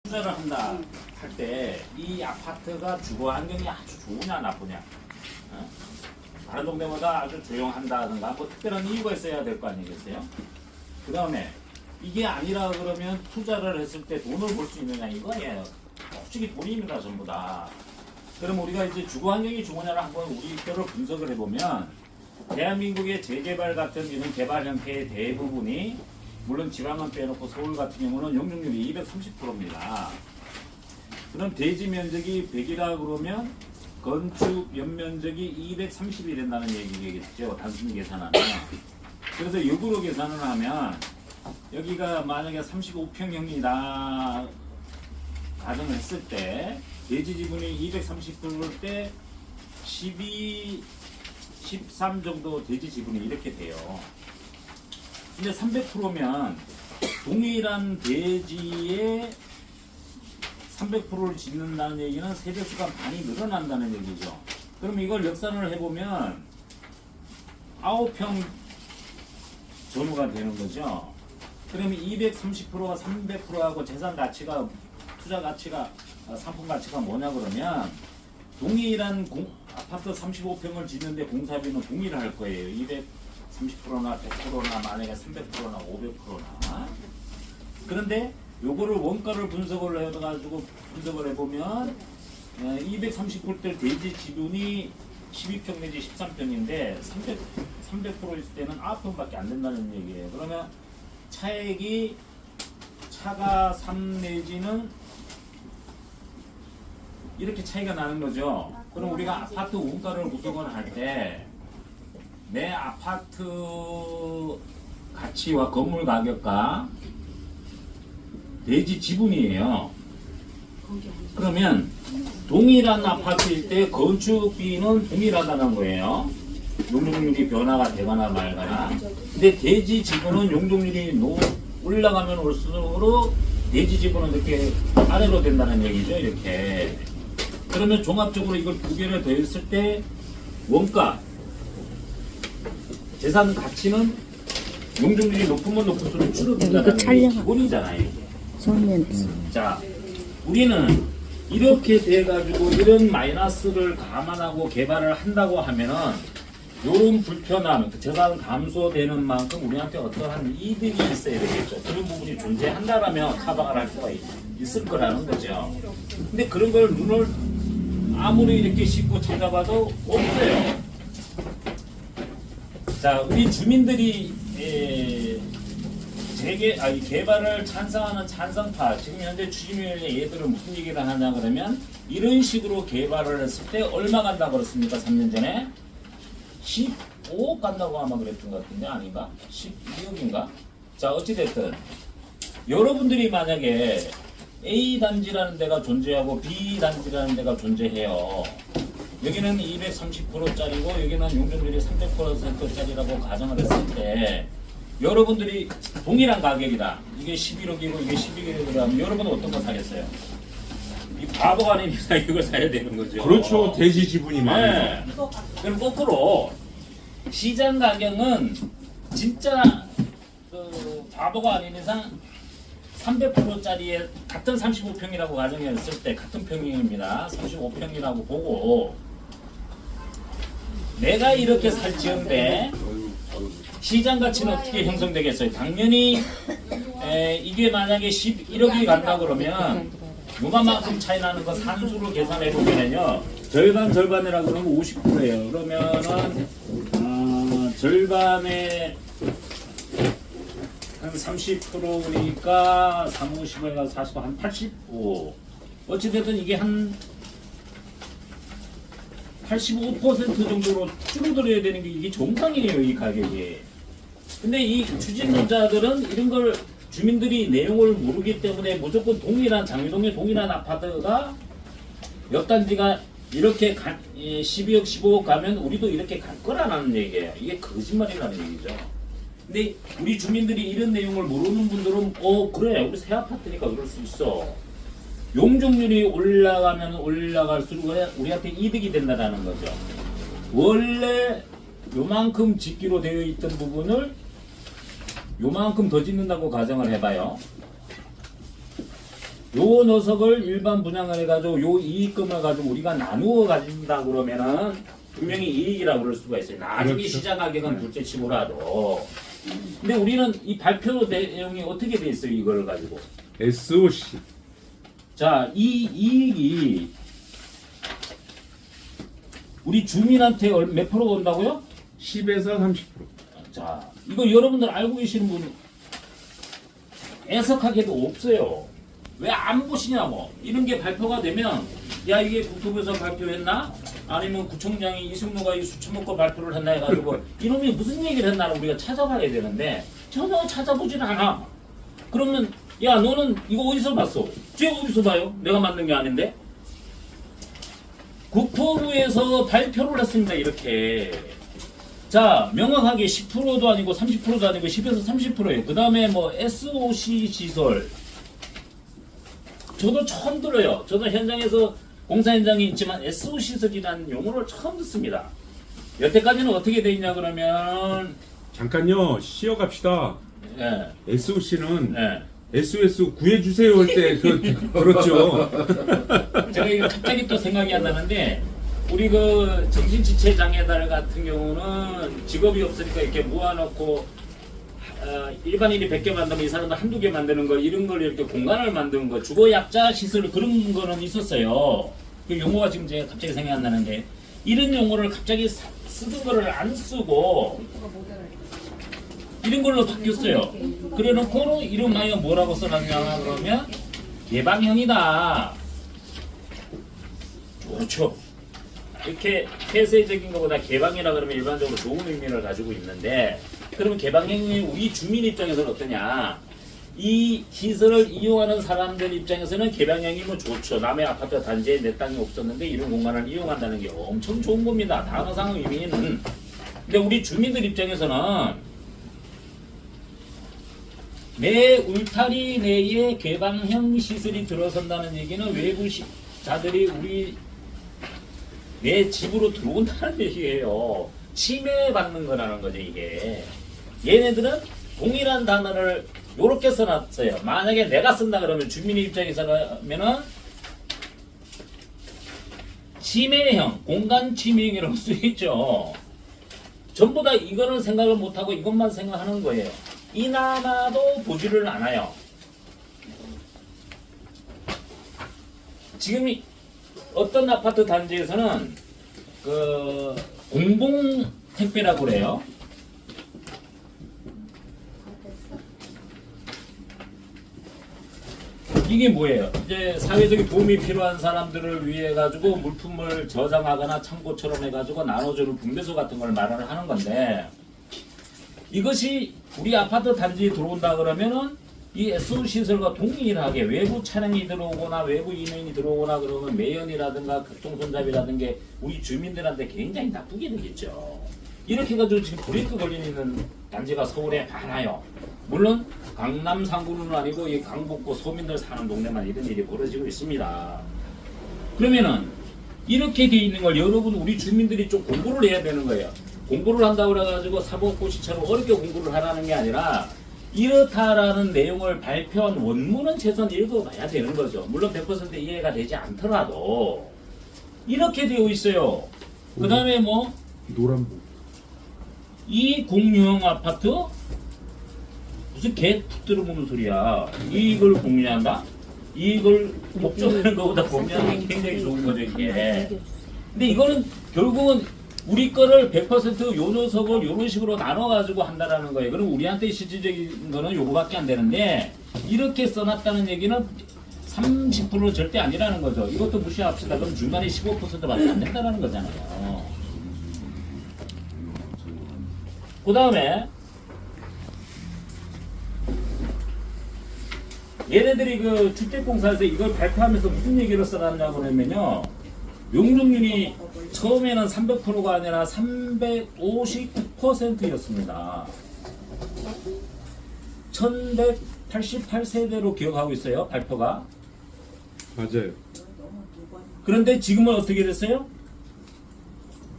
투자를 한다 할 때 이 아파트가 주거 환경이 아주 좋으냐 나쁘냐, 어? 다른 동네보다 아주 조용한다든가 뭐 특별한 이유가 있어야 될 거 아니겠어요? 그 다음에 이게 아니라 그러면 투자를 했을 때 돈을 벌 수 있느냐 이거예요. 솔직히 돈입니다 전부 다. 그럼 우리가 이제 주거 환경이 좋으냐를 한번 우리 뼈를 분석을 해보면 대한민국의 재개발 같은 이런 개발 형태의 대부분이 물론 지방은 빼놓고 서울 같은 경우는 용적률이 230%입니다. 그럼 대지 면적이 100이라 그러면 건축 연면적이 230이 된다는 얘기겠죠. 단순히 계산하면. 그래서 역으로 계산을 하면 여기가 만약에 35평형이다 가정을 했을 때 대지 지분이 230%일 때 12, 13 정도 대지 지분이 이렇게 돼요. 근데 300%면 동일한 대지에 300%를 짓는다는 얘기는 세대수가 많이 늘어난다는 얘기죠. 그럼 이걸 역산을 해보면 9평 전후가 되는 거죠. 그러면 230%가 300%하고 재산 가치가, 투자 가치가, 상품 가치가 뭐냐 그러면 동일한 아파트 35평을 짓는데 공사비는 동일할 거예요. 230%나 100%나 만약에 300%나 500%나. 그런데 요거를 원가를 분석을 해가지고 분석을 해보면 230%대 대지 지분이 12평 내지 13평인데 300%일 때는 9평밖에 안 된다는 얘기예요. 그러면 차액이 차가 3 내지는 이렇게 차이가 나는 거죠. 그럼 우리가 아파트 원가를 구성을 할 때 내 아파트 가치와 건물 가격과 대지 지분이에요. 그러면 동일한 아파트일 때 건축비는 동일하다는 거예요. 용적률이 변화가 되거나 말거나. 근데 대지 지분은 용적률이 올라가면 올수록 대지 지분은 이렇게 아래로 된다는 얘기죠. 이렇게. 그러면 종합적으로 이걸 두 개를 더했을 때 원가, 재산 가치는 용적률이 높으면 높을수록 줄어든다는 게 기본이잖아요. 이게. 자, 우리는 이렇게 돼가지고 이런 마이너스를 감안하고 개발을 한다고 하면은 이런 불편함, 재산 감소되는 만큼 우리한테 어떠한 이득이 있어야 되겠죠. 그런 부분이 존재한다라면 타박을 할 수가 있을 거라는 거죠. 근데 그런 걸 눈을 아무리 이렇게 씻고 찾아봐도 없어요. 자, 우리 주민들이 개발을 찬성하는 찬성파, 지금 현재 추진위원회 얘들은 무슨 얘기를 하냐 그러면 이런 식으로 개발을 했을 때 얼마 간다고 그랬습니까? 3년 전에 15억 간다고 아마 그랬던 것 같은데 아닌가? 12억인가? 자, 어찌됐든 여러분들이 만약에 A 단지라는 데가 존재하고 B 단지라는 데가 존재해요. 여기는 230%짜리고 여기는 용적률이 300%짜리라고 가정을 했을 때 여러분들이 동일한 가격이다. 이게 11억이고 이게 12억이라면 여러분은 어떤 거 사겠어요? 이 바보가 아닌 이상 이걸 사야 되는 거죠. 그렇죠. 대지 지분이 많아요. 네. 그럼 거꾸로 시장 가격은 진짜 바보가 아닌 이상 300%짜리에 같은 35평이라고 가정했을 때 같은 평형입니다. 35평이라고 보고 내가 이렇게 살지언데 시장 가치는 어떻게 형성되겠어요? 당연히 이게 만약에 11억이 간다 그러면 요만큼 차이 나는 거 산수로 계산해 보면요 절반이라고 그러면 50%예요. 그러면은 절반에 한 30%니까 3, 50에가 40, 한 85. 어찌됐든 이게 한 85% 정도로 줄어들어야 되는 게 이게 정상이에요, 이 가격이. 근데 이 추진자들은 이런 걸 주민들이 내용을 모르기 때문에 무조건 동일한 장미동의 동일한 아파트가 몇 단지가 이렇게 12억, 15억 가면 우리도 이렇게 갈 거라는 얘기예요. 이게 거짓말이라는 얘기죠. 근데 우리 주민들이 이런 내용을 모르는 분들은 그래 우리 새 아파트니까 그럴 수 있어. 용적률이 올라가면 올라갈수록 우리한테 이득이 된다는 거죠. 원래 요만큼 짓기로 되어 있던 부분을 요만큼 더 짓는다고 가정을 해봐요. 요 녀석을 일반 분양을 해가지고 요 이익금을 가지고 우리가 나누어 가진다 그러면은 분명히 이익이라고 그럴 수가 있어요. 나중에 그렇죠. 시장 가격은 둘째치고라도. 근데 우리는 이 발표 내용이 어떻게 돼 있어요? 이걸 가지고. SOC. 자, 이 이익이 우리 주민한테 몇 프로 온다고요? 10에서 30%. 자, 이거 여러분들 알고 계시는 분 애석하게도 없어요. 왜 안 보시냐고. 이런 게 발표가 되면 야 이게 국토부에서 발표했나? 아니면 구청장이 이승로가 이 수천억 건 발표를 했나 해가지고 이놈이 무슨 얘기를 했나를 우리가 찾아봐야 되는데 전혀 찾아보질 않아. 그러면 야 너는 이거 어디서 봤어? 제가 어디서 봐요? 내가 만든 게 아닌데? 국토부에서 발표를 했습니다. 이렇게. 자, 명확하게 10%도 아니고 30%도 아니고 10에서 30%예요. 그 다음에 뭐 SOC 시설. 저도 처음 들어요. 저도 현장에서 공사 현장에 있지만 SOC 시설이라는 용어를 처음 듣습니다. 여태까지는 어떻게 돼 있냐 그러면 잠깐요. 쉬어갑시다. 예, SOC는 예. SOS 구해주세요 할 때 그렇죠. 제가 이거 갑자기 또 생각이 안 나는데 우리 그 정신지체 장애들 같은 경우는 직업이 없으니까 이렇게 모아놓고 일반인이 100개 만들면 이 사람도 한두 개 만드는 거 이런 걸 이렇게 공간을 만드는 거 주거약자 시설 그런 거는 있었어요. 그 용어가 지금 제가 갑자기 생각이 안 나는데 이런 용어를 갑자기 쓰던 거를 안 쓰고 이런 걸로 바뀌었어요. 그래 놓고 이름하여 뭐라고 써놨냐 그러면 개방형이다. 좋죠. 이렇게 폐쇄적인 것보다 개방이라 그러면 일반적으로 좋은 의미를 가지고 있는데 그러면 개방형이 우리 주민 입장에서는 어떠냐? 이 시설을 이용하는 사람들 입장에서는 개방형이 뭐 좋죠. 남의 아파트 단지에 내 땅이 없었는데 이런 공간을 이용한다는 게 엄청 좋은 겁니다. 단어상 의미는. 근데 우리 주민들 입장에서는 내 울타리 내에 개방형 시설이 들어선다는 얘기는 외부 자들이 우리 내 집으로 들어온다는 얘기예요. 침해받는 거라는 거죠 이게. 얘네들은 동일한 단어를 요렇게 써놨어요. 만약에 내가 쓴다 그러면 주민의 입장에서는 침해형, 공간 침해형이라고 쓰이죠. 전부 다 이거는 생각을 못하고 이것만 생각하는 거예요. 이나마도 보지를 않아요. 지금 어떤 아파트 단지에서는 그 공공 택배라고 그래요. 이게 뭐예요? 이제 사회적인 도움이 필요한 사람들을 위해 가지고 물품을 저장하거나 창고처럼 해가지고 나눠주는 분배소 같은 걸 말을 하는 건데 이것이 우리 아파트 단지에 들어온다 그러면은 이 SO 시설과 동일하게 외부 차량이 들어오거나 외부 인원이 들어오거나 그러면 매연이라든가 각종 손잡이라든가 우리 주민들한테 굉장히 나쁘게 되겠죠. 이렇게 해가지고 지금 브레이크 걸려 있는 단지가 서울에 많아요. 물론 강남 상구는 아니고 이 강북구 서민들 사는 동네만 이런 일이 벌어지고 있습니다. 그러면은 이렇게 돼 있는 걸 여러분 우리 주민들이 좀 공부를 해야 되는 거예요. 공부를 한다고 그래가지고 사법고시처럼 어렵게 공부를 하라는 게 아니라 이렇다라는 내용을 발표한 원문은 최소한 읽어봐야 되는 거죠. 물론 100% 이해가 되지 않더라도 이렇게 되어 있어요. 그 다음에 뭐 노란불. 이 공유형 아파트 무슨 개 푹 들어보는 소리야. 이걸 공유한다? 이걸 목적하는 것보다 공유하는 게 굉장히 좋은 거죠 이게. 근데 이거는 결국은 우리 거를 100%요 녀석을 이런 식으로 나눠가지고 한다라는 거예요. 그럼 우리한테 실질적인 거는 요거밖에 안 되는데 이렇게 써놨다는 얘기는 30%는 절대 아니라는 거죠. 이것도 무시합시다. 그럼 중간에 15%밖에 안 된다는 거잖아요. 그 다음에 얘네들이 그 주택공사에서 이걸 발표하면서 무슨 얘기를 써놨냐고 하면요. 용적률이 처음에는 300%가 아니라 359%였습니다. 1188세대로 기억하고 있어요. 발표가. 맞아요. 그런데 지금은 어떻게 됐어요?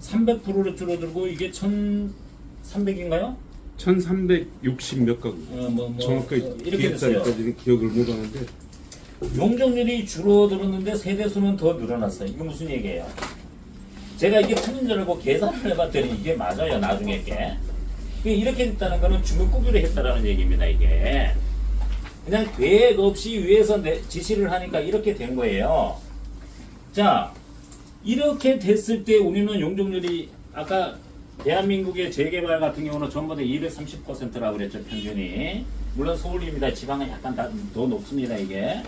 300%로 줄어들고 이게 1300인가요? 1360 몇 가구. 뭐, 정확하게 이렇게 됐어요. 기억을 못 하는데 용적률이 줄어들었는데 세대수는 더 늘어났어요. 이게 무슨 얘기예요? 제가 이게 틀린 줄 알고 계산을 해봤더니 이게 맞아요. 나중에 게. 이렇게 됐다는 거는 주먹구비를 했다라는 얘기입니다. 이게 그냥 계획 없이 위에서 지시를 하니까 이렇게 된 거예요. 자, 이렇게 됐을 때 우리는 용적률이 아까 대한민국의 재개발 같은 경우는 전부 다 230%라고 그랬죠. 평균이. 물론 서울입니다. 지방은 약간 더 높습니다. 이게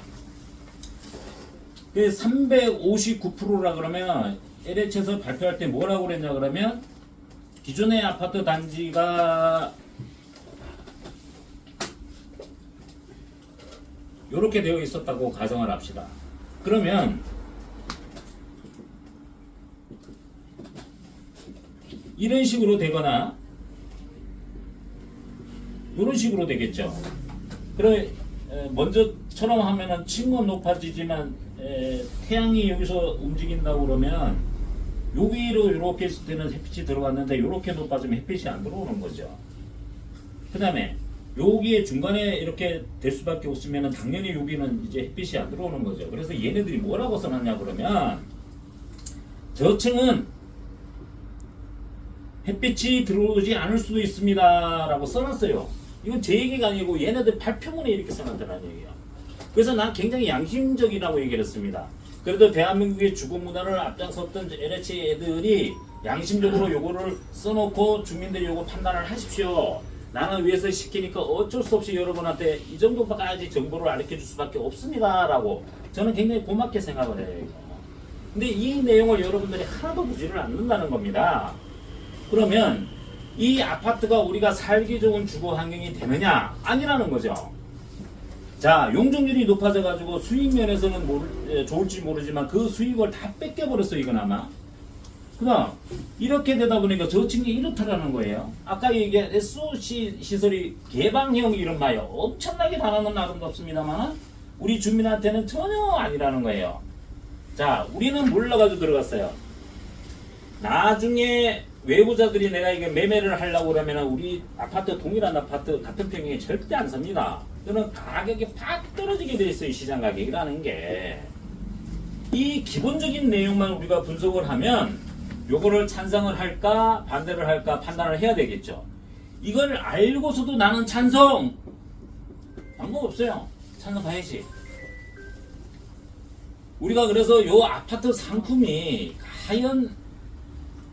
359%라 그러면 LH에서 발표할 때 뭐라고 그랬냐 그러면 기존의 아파트 단지가 이렇게 되어 있었다고 가정을 합시다. 그러면 이런 식으로 되거나 이런 식으로 되겠죠. 그럼 먼저처럼 하면은 층은 높아지지만 태양이 여기서 움직인다고 그러면 여기로 이렇게 했을 때는 햇빛이 들어갔는데 이렇게 높아지면 햇빛이 안 들어오는 거죠. 그 다음에 여기에 중간에 이렇게 될 수밖에 없으면 당연히 여기는 이제 햇빛이 안 들어오는 거죠. 그래서 얘네들이 뭐라고 써놨냐 그러면 저층은 햇빛이 들어오지 않을 수도 있습니다 라고 써놨어요. 이건 제 얘기가 아니고 얘네들 발표문에 이렇게 써놨다는 얘기예요. 그래서 난 굉장히 양심적이라고 얘기를 했습니다. 그래도 대한민국의 주거 문화를 앞장섰던 LH 애들이 양심적으로 요거를 써놓고 주민들이 요거 판단을 하십시오. 나는 위에서 시키니까 어쩔 수 없이 여러분한테 이 정도까지 정보를 알려줄 수밖에 없습니다 라고 저는 굉장히 고맙게 생각을 해요. 근데 이 내용을 여러분들이 하나도 보지를 않는다는 겁니다. 그러면 이 아파트가 우리가 살기 좋은 주거 환경이 되느냐? 아니라는 거죠. 자, 용적률이 높아져 가지고 수익 면에서는 좋을지 모르지만 그 수익을 다 뺏겨버렸어 이건 아마. 그다음 이렇게 되다 보니까 저층이 이렇다라는 거예요. 아까 얘기한 SOC 시설이 개방형 이런 말이요. 엄청나게 단어는 아름답습니다만 우리 주민한테는 전혀 아니라는 거예요. 자, 우리는 몰라가지고 들어갔어요. 나중에 외부자들이 내가 이게 매매를 하려고 그러면 우리 아파트 동일한 아파트 같은 평형에 절대 안 삽니다. 그는 가격이 팍 떨어지게 돼 있어요. 시장 가격이라는 게. 이 기본적인 내용만 우리가 분석을 하면 요거를 찬성을 할까 반대를 할까 판단을 해야 되겠죠. 이걸 알고서도 나는 찬성! 방법 없어요. 찬성해야지. 우리가 그래서 요 아파트 상품이 과연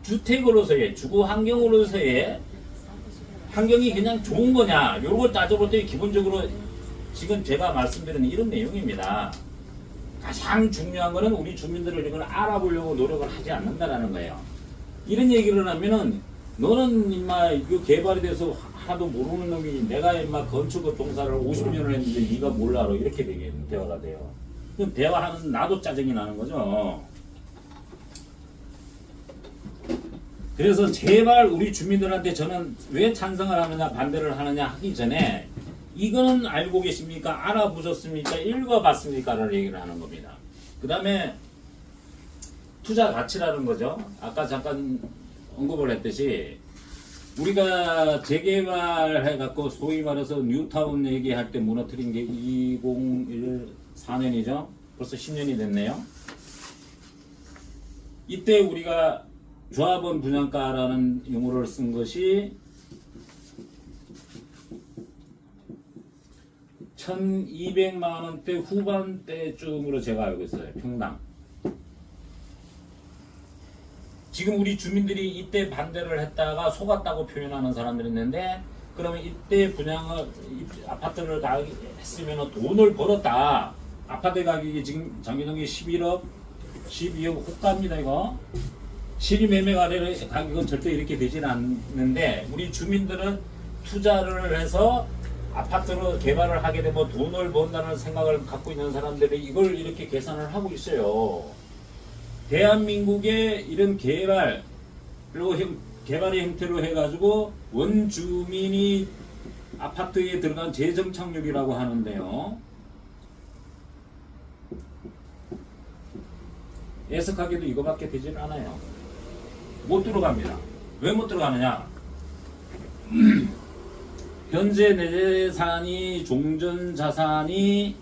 주택으로서의 주거 환경으로서의 환경이 그냥 좋은 거냐 요걸 따져볼 때 기본적으로 지금 제가 말씀드린 이런 내용입니다. 가장 중요한 거는 우리 주민들을 이걸 알아보려고 노력을 하지 않는다라는 거예요. 이런 얘기를 하면은 너는 임마 이거 개발이 돼서 하나도 모르는 놈이 내가 임마 건축 공사를 50년을 했는데 네가 몰라 이렇게 대화가 돼요. 그럼 대화하는 나도 짜증이 나는 거죠. 그래서 제발 우리 주민들한테 저는 왜 찬성을 하느냐 반대를 하느냐 하기 전에 이거는 알고 계십니까? 알아보셨습니까? 읽어봤습니까? 라는 얘기를 하는 겁니다. 그 다음에 투자 가치라는 거죠. 아까 잠깐 언급을 했듯이 우리가 재개발해갖고 소위 말해서 뉴타운 얘기할 때 무너뜨린 게 2014년이죠. 벌써 10년이 됐네요. 이때 우리가 조합원 분양가라는 용어를 쓴 것이 1200만원대 후반대쯤으로 제가 알고 있어요. 평당. 지금 우리 주민들이 이때 반대를 했다가 속았다고 표현하는 사람들이 있는데 그러면 이때 분양을 아파트를 다 했으면 돈을 벌었다. 아파트 가격이 지금 장기정기 11억 12억 호가입니다 이거. 실이 매매 가격은 절대 이렇게 되지는 않는데 우리 주민들은 투자를 해서 아파트로 개발을 하게 되면 돈을 번다는 생각을 갖고 있는 사람들이 이걸 이렇게 계산을 하고 있어요. 대한민국의 이런 개발의 형태로 해가지고 원주민이 아파트에 들어간 재정착륙이라고 하는데요. 애석하게도 이거밖에 되질 않아요. 못 들어갑니다. 왜 못 들어가느냐? 현재 내 재산이 종전 자산이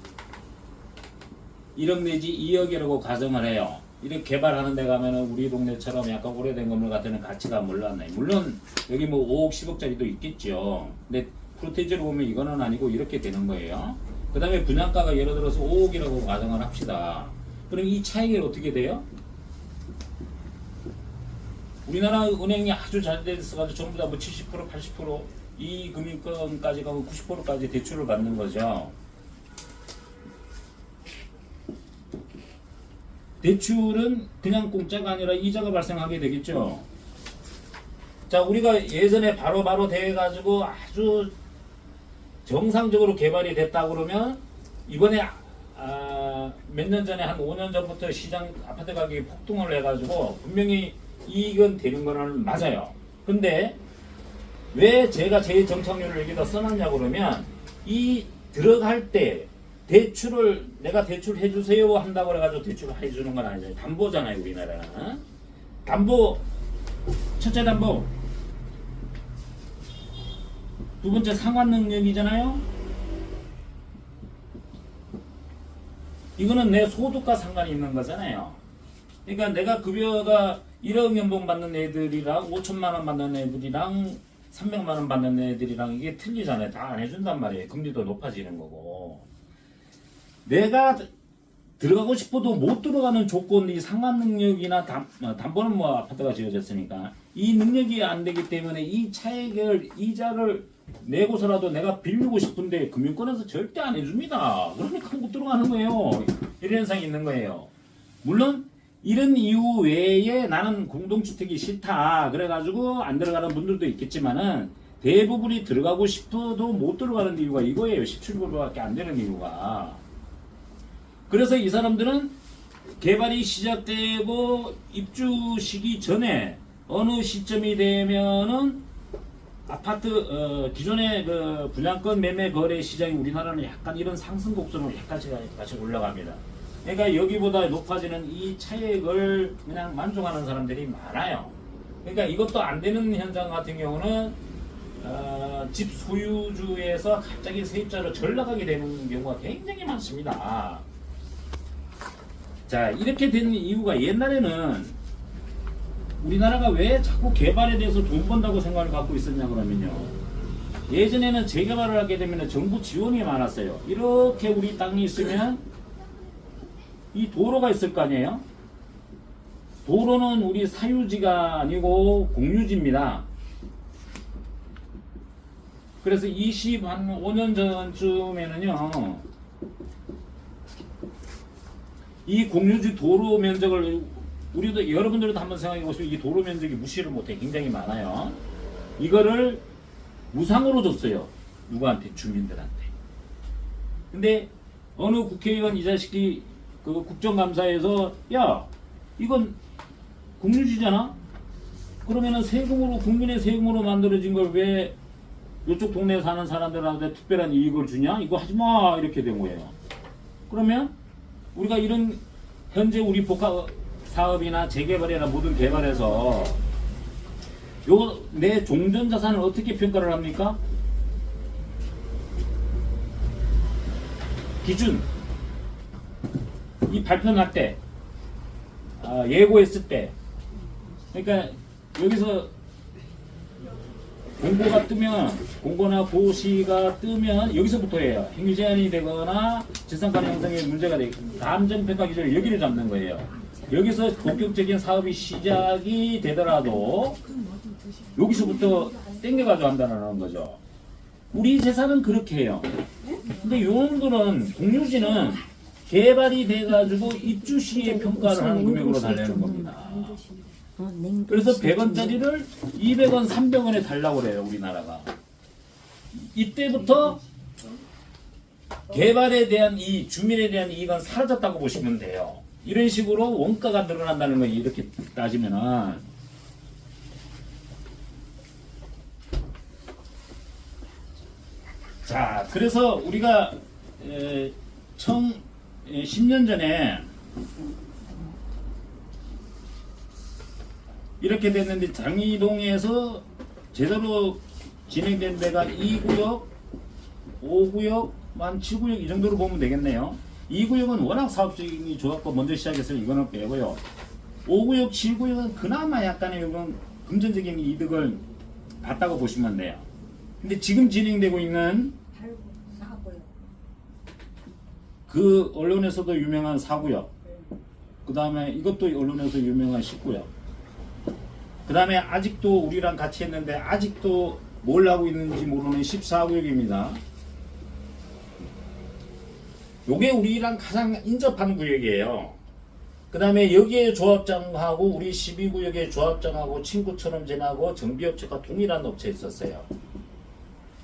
1억 내지 2억이라고 가정을 해요. 이렇게 개발하는 데 가면은 우리 동네처럼 약간 오래된 건물 같은 가치가 몰랐나요? 물론 여기 뭐 5억, 10억짜리도 있겠죠. 근데 프로테이지로 보면 이거는 아니고 이렇게 되는 거예요. 그 다음에 분양가가 예를 들어서 5억이라고 가정을 합시다. 그럼 이 차익이 어떻게 돼요? 우리나라 은행이 아주 잘 돼서 전부 다 뭐 70%, 80%이 금융권까지 가면 90%까지 대출을 받는 거죠. 대출은 그냥 공짜가 아니라 이자가 발생하게 되겠죠. 자, 우리가 예전에 바로바로 돼가지고 아주 정상적으로 개발이 됐다 그러면 이번에 몇 년 전에 한 5년 전부터 시장 아파트 가격이 폭등을 해가지고 분명히 이익은 되는 거는 맞아요. 근데 왜 제가 제 정착률을 여기다 써놨냐 그러면 이 들어갈 때 대출을 내가 대출 해주세요 한다고 그래가지고 대출을 해주는 건 아니잖아요. 담보잖아요, 우리나라는. 담보, 첫째 담보, 두 번째 상환 능력이잖아요. 이거는 내 소득과 상관이 있는 거잖아요. 그러니까 내가 급여가 1억 연봉 받는 애들이랑 5천만 원 받는 애들이랑 300만 원 받는 애들이랑 이게 틀리잖아요. 다 안 해준단 말이에요. 금리도 높아지는 거고. 내가 들어가고 싶어도 못 들어가는 조건이 상환 능력이나 담보는 뭐 아파트가 지어졌으니까 이 능력이 안 되기 때문에 이 차액을 이자를 내고서라도 내가 빌리고 싶은데 금융권에서 절대 안 해줍니다. 그러니까 못 들어가는 거예요. 이런 현상이 있는 거예요. 물론 이런 이유 외에 나는 공동주택이 싫다 그래가지고 안 들어가는 분들도 있겠지만은 대부분이 들어가고 싶어도 못 들어가는 이유가 이거예요. 17%밖에 안 되는 이유가. 그래서 이 사람들은 개발이 시작되고 입주 시기 전에 어느 시점이 되면은 아파트 기존의 그 분양권 매매 거래 시장이 우리나라는 약간 이런 상승 곡선으로 약간씩 올라갑니다. 그러니까 여기보다 높아지는 이 차액을 그냥 만족하는 사람들이 많아요. 그러니까 이것도 안 되는 현상 같은 경우는 집 소유주에서 갑자기 세입자로 전락하게 되는 경우가 굉장히 많습니다. 자, 이렇게 된 이유가 옛날에는 우리나라가 왜 자꾸 개발에 대해서 돈 번다고 생각을 갖고 있었냐 그러면요. 예전에는 재개발을 하게 되면 정부 지원이 많았어요. 이렇게 우리 땅이 있으면 이 도로가 있을 거 아니에요? 도로는 우리 사유지가 아니고 공유지입니다. 그래서 25년 전쯤에는요. 이 공유지 도로 면적을 우리도 여러분들도 한번 생각해 보시면 이 도로 면적이 무시를 못해 굉장히 많아요. 이거를 무상으로 줬어요. 누구한테? 주민들한테. 근데 어느 국회의원 이 자식이 그 국정감사에서 야 이건 공유지잖아. 그러면은 세금으로 국민의 세금으로 만들어진 걸 왜 이쪽 동네에 사는 사람들한테 특별한 이익을 주냐? 이거 하지 마 이렇게 된 거예요. 그러면 우리가 이런 현재 우리 복합 사업이나 재개발이나 모든 개발에서 요 내 종전 자산을 어떻게 평가를 합니까? 기준 이 발표 날 때 예고했을 때 그러니까 여기서 공고가 뜨면 공고나 고시가 뜨면 여기서부터 해요. 행위 제한이 되거나 재산권 형성에 문제가 되고 감정평가 기준을 여기를 잡는 거예요. 여기서 본격적인 사업이 시작이 되더라도 여기서부터 땡겨가지고 한다는 거죠. 우리 재산은 그렇게 해요. 근데 요놈들은 공유지는 개발이 돼가지고 입주 시에 평가를 하는 금액으로 달래는 겁니다. 그래서 100원짜리를 200원, 300원에 달라고 그래요, 우리나라가. 이때부터 개발에 대한 주민에 대한 이익은 사라졌다고 보시면 돼요. 이런 식으로 원가가 늘어난다는 거예요, 이렇게 따지면은. 자, 그래서 우리가 10년 전에 이렇게 됐는데 장이동에서 제대로 진행된 데가 2구역, 5구역, 한 7구역 이 정도로 보면 되겠네요. 이 구역은 워낙 사업적이 좋았고 먼저 시작해서 이거는 빼고요. 5구역, 7구역은 그나마 약간의 이런 금전적인 이득을 봤다고 보시면 돼요. 근데 지금 진행되고 있는 8구, 4구요. 그 언론에서도 유명한 4구역, 그 다음에 이것도 언론에서 유명한 10구역, 그 다음에 아직도 우리랑 같이 했는데 아직도 뭘 하고 있는지 모르는 14구역입니다. 요게 우리랑 가장 인접한 구역이에요. 그 다음에 여기에 조합장하고 우리 12구역의 조합장하고 친구처럼 지나고 정비업체가 동일한 업체에 있었어요.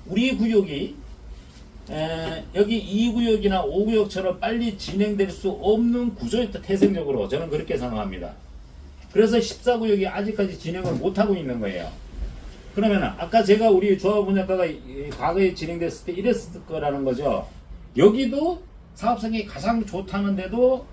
우리 구역이 여기 2구역이나 5구역처럼 빨리 진행될 수 없는 구조였다. 태생적으로 저는 그렇게 생각합니다. 그래서 14구역이 아직까지 진행을 못하고 있는 거예요. 그러면 아까 제가 우리 조합분야과가 과거에 진행됐을 때 이랬을 거라는 거죠. 여기도 사업성이 가장 좋다는데도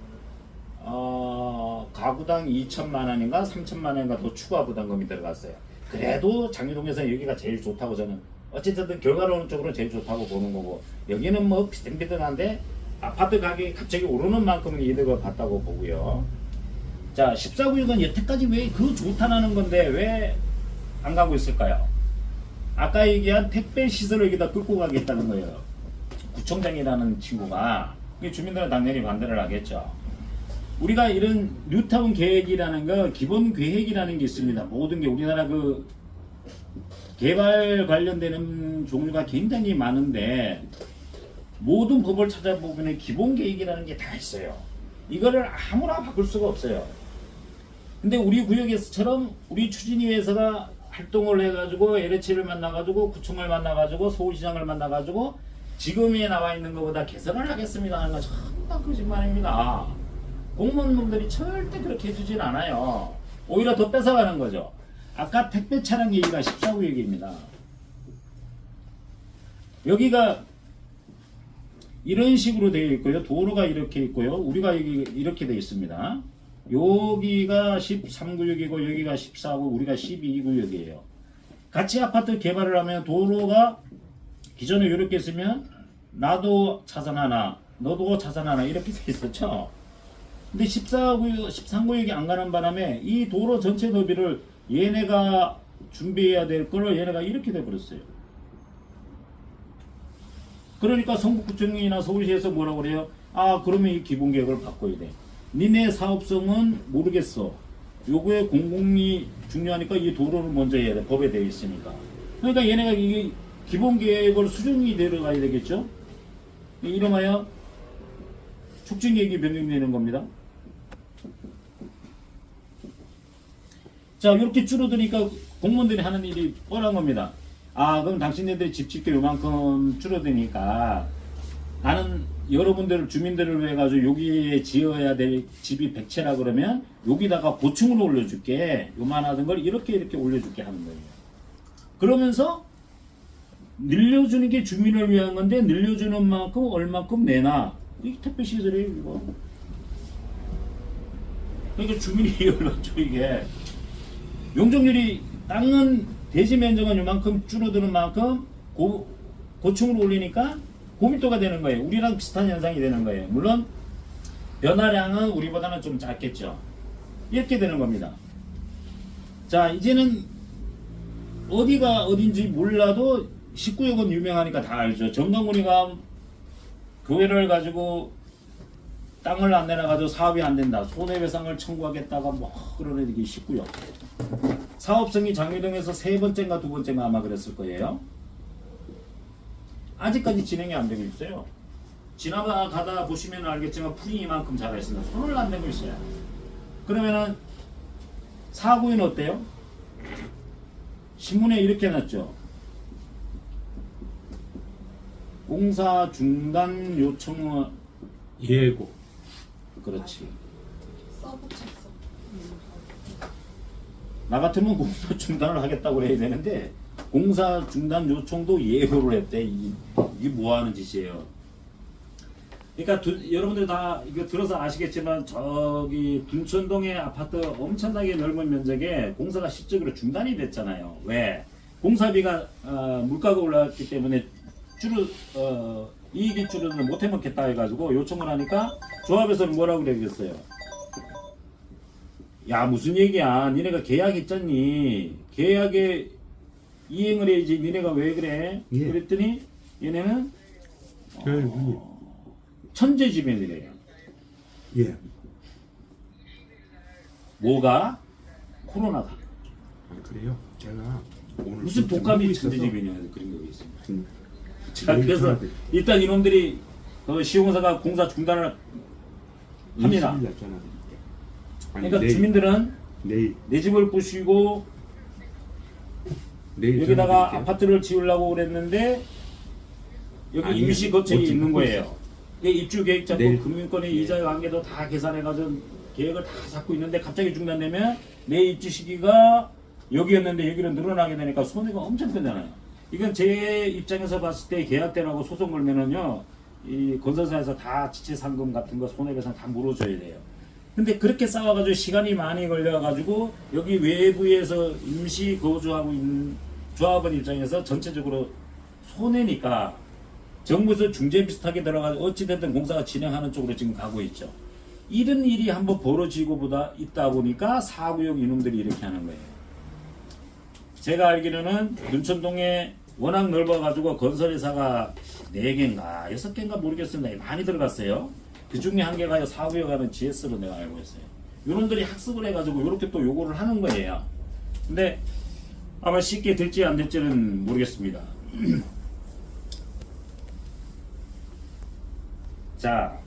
가구당 2천만 원인가 3천만 원인가 더 추가 부담금이 들어갔어요. 그래도 장유동에서 여기가 제일 좋다고 저는 어쨌든 결과론적으로 제일 좋다고 보는 거고, 여기는 뭐 비등비등한데 아파트 가격이 갑자기 오르는 만큼 이득을 봤다고 보고요. 자, 14구역은 여태까지 왜 그 좋다는 건데 왜 안 가고 있을까요? 아까 얘기한 택배 시설을 여기다 끌고 가겠다는 거예요. 구청장이라는 친구가. 주민들은 당연히 반대를 하겠죠. 우리가 이런 뉴타운 계획이라는 거, 기본 계획이라는 게 있습니다. 모든 게 우리나라 그 개발 관련되는 종류가 굉장히 많은데 모든 법을 찾아보면 기본 계획이라는 게 다 있어요. 이거를 아무나 바꿀 수가 없어요. 근데 우리 구역에서처럼 우리 추진위에서가 활동을 해가지고 LH를 만나가지고 구청을 만나가지고 서울시장을 만나가지고 지금에 나와 있는 것보다 개선을 하겠습니다 하는 건 정말 거짓말입니다. 공무원분들이 절대 그렇게 해주진 않아요. 오히려 더 뺏어가는 거죠. 아까 택배 차량 얘기가 14구역입니다. 여기가 이런 식으로 되어 있고요. 도로가 이렇게 있고요. 우리가 여기 이렇게 되어 있습니다. 여기가 13구역이고 여기가 14구역, 우리가 12구역이에요. 같이 아파트 개발을 하면 도로가 기존에 이렇게 있으면 나도 차선 하나, 너도 차선 하나 이렇게 돼 있었죠. 근데 14구역, 13구역이 안 가는 바람에 이 도로 전체 너비를 얘네가 준비해야 될 거를 얘네가 이렇게 돼 버렸어요. 그러니까 성북구청이나 서울시에서 뭐라고 그래요? 아, 그러면 이 기본 계획을 바꿔야 돼. 니네 사업성은 모르겠어. 요거에 공공이 중요하니까 이 도로를 먼저 해야 돼. 법에 되어 있으니까. 그러니까 얘네가 이 기본 계획을 수준이 들어가야 되겠죠? 이름하여 촉진 계획이 변경되는 겁니다. 자, 이렇게 줄어드니까 공무원들이 하는 일이 뻔한 겁니다. 아, 그럼 당신네들이 집 짓게 요만큼 줄어드니까 나는 여러분들 주민들을 위해 가지고 여기에 지어야 될 집이 100채라 그러면 여기다가 보충으로 올려줄게. 요만하던 걸 이렇게 올려줄게 하는 거예요. 그러면서 늘려주는 게 주민을 위한 건데 늘려주는 만큼 얼만큼 내놔. 이게 택배 시설이에요, 이거. 그러니까 주민이 열렸죠, 이게. 용적률이 땅은 대지 면적은 요만큼 줄어드는 만큼 고층으로 올리니까 고밀도가 되는 거예요. 우리랑 비슷한 현상이 되는 거예요. 물론 변화량은 우리보다는 좀 작겠죠. 이렇게 되는 겁니다. 자, 이제는 어디가 어딘지 몰라도 19역은 유명하니까 다 알죠. 정강훈이가 교회를 가지고 땅을 안 내놔가지고 사업이 안 된다. 손해배상을 청구하겠다가 뭐 그런 애들이 19역. 사업성이 장유동에서 세 번째인가 두 번째인가 아마 그랬을 거예요. 아직까지 진행이 안 되고 있어요. 지나가다 보시면 알겠지만 풀이 이만큼 자라 있습니다. 손을 안 대고 있어요. 그러면은 사구는 어때요? 신문에 이렇게 났죠. 공사 중단 요청은 예고. 그렇지. 써붙였어. 나 같으면 공사 중단을 하겠다고 해야 되는데 공사 중단 요청도 예고를 했대. 이게 뭐 하는 짓이에요. 그러니까 여러분들 다 이거 들어서 아시겠지만 저기 둔천동의 아파트 엄청나게 넓은 면적에 공사가 실적으로 중단이 됐잖아요. 왜? 공사비가 물가가 올랐기 때문에 이익이 줄어드는 못 해먹겠다 해가지고 요청을 하니까 조합에서는 뭐라고 그러겠어요? 야 무슨 얘기야? 니네가 계약했잖니? 계약에 이행을 해야지. 니네가 왜 그래? 예. 그랬더니 얘네는 예. 천재지변이래요. 예. 뭐가? 코로나가. 아, 그래요? 제가 오늘 무슨 좀 독감이 보고 있어서 천재지변이야 그런 거 있습니다. 무슨 자 그래서 일단 이놈들이 시공사가 공사 중단을 합니다. 20일 날 전화드릴게. 아니, 그러니까 내일, 주민들은 내일 내 집을 부수고 내일 여기다가 전화드릴게요. 아파트를 지으려고 그랬는데 여기 아니, 임시 거책이 어찌 있는 보고 거예요. 이게 입주 계획 잡고 내일. 금융권의 예. 이자 관계도 다 계산해가지고 계획을 다 잡고 있는데 갑자기 중단되면 내 입주 시기가 여기였는데 여기로 늘어나게 되니까 손해가 엄청 크잖아요. 이건 제 입장에서 봤을 때 계약대라고 소송 걸면은요, 이 건설사에서 다 지체 상금 같은 거 손해배상 다 물어줘야 돼요. 근데 그렇게 싸워가지고 시간이 많이 걸려가지고 여기 외부에서 임시 거주하고 있는 조합원 입장에서 전체적으로 손해니까 정부에서 중재 비슷하게 들어가서 어찌됐든 공사가 진행하는 쪽으로 지금 가고 있죠. 이런 일이 한번 벌어지고 보다 있다 보니까 사구역 이놈들이 이렇게 하는 거예요. 제가 알기로는 눈천동에 워낙 넓어가지고 건설회사가 4개인가 6개인가 모르겠습니다. 많이 들어갔어요. 그 중에 한 개가 사구역 하는 GS로 내가 알고 있어요. 이놈들이 학습을 해가지고 이렇게 또 요구를 하는 거예요. 근데 아마 쉽게 될지 안 될지는 모르겠습니다. 자,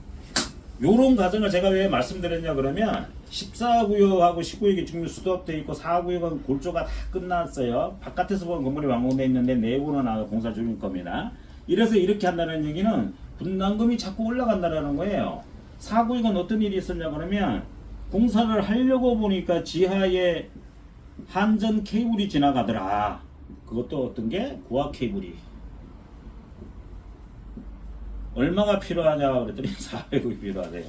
요런 과정을 제가 왜 말씀드렸냐 그러면 14구역하고 19구역이 지금 수도업돼 있고 4구역은 골조가 다 끝났어요. 바깥에서 보면 건물이 완공돼 있는데 내부는 아마 공사 중일 겁니다. 이래서 이렇게 한다는 얘기는 분담금이 자꾸 올라간다는 거예요. 4구역은 어떤 일이 있었냐 그러면 공사를 하려고 보니까 지하에 한전 케이블이 지나가더라. 그것도 어떤 게 고압 케이블이 얼마가 필요하냐 그랬더니 400억이 필요하대요.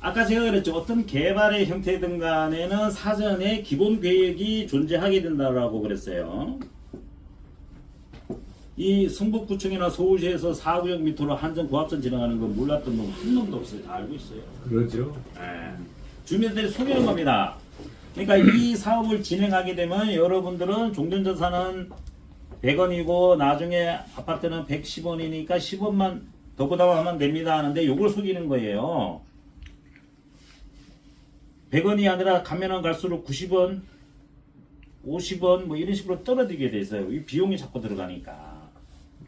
아까 제가 그랬죠. 어떤 개발의 형태든 간에는 사전에 기본 계획이 존재하게 된다고 그랬어요. 이 성북구청이나 서울시에서 4구역 밑으로 한전 고압선 지나가는 거 몰랐던 놈 한 놈도 없어요. 다 알고 있어요. 그러죠. 주민들이 속이는 겁니다. 그러니까 이 사업을 진행하게 되면 여러분들은 종전자산은 100원이고 나중에 아파트는 110원이니까 10원만 더 부담하면 됩니다 하는데 요걸 속이는 거예요. 100원이 아니라 가면은 갈수록 90원, 50원 뭐 이런 식으로 떨어지게 돼 있어요. 이 비용이 자꾸 들어가니까.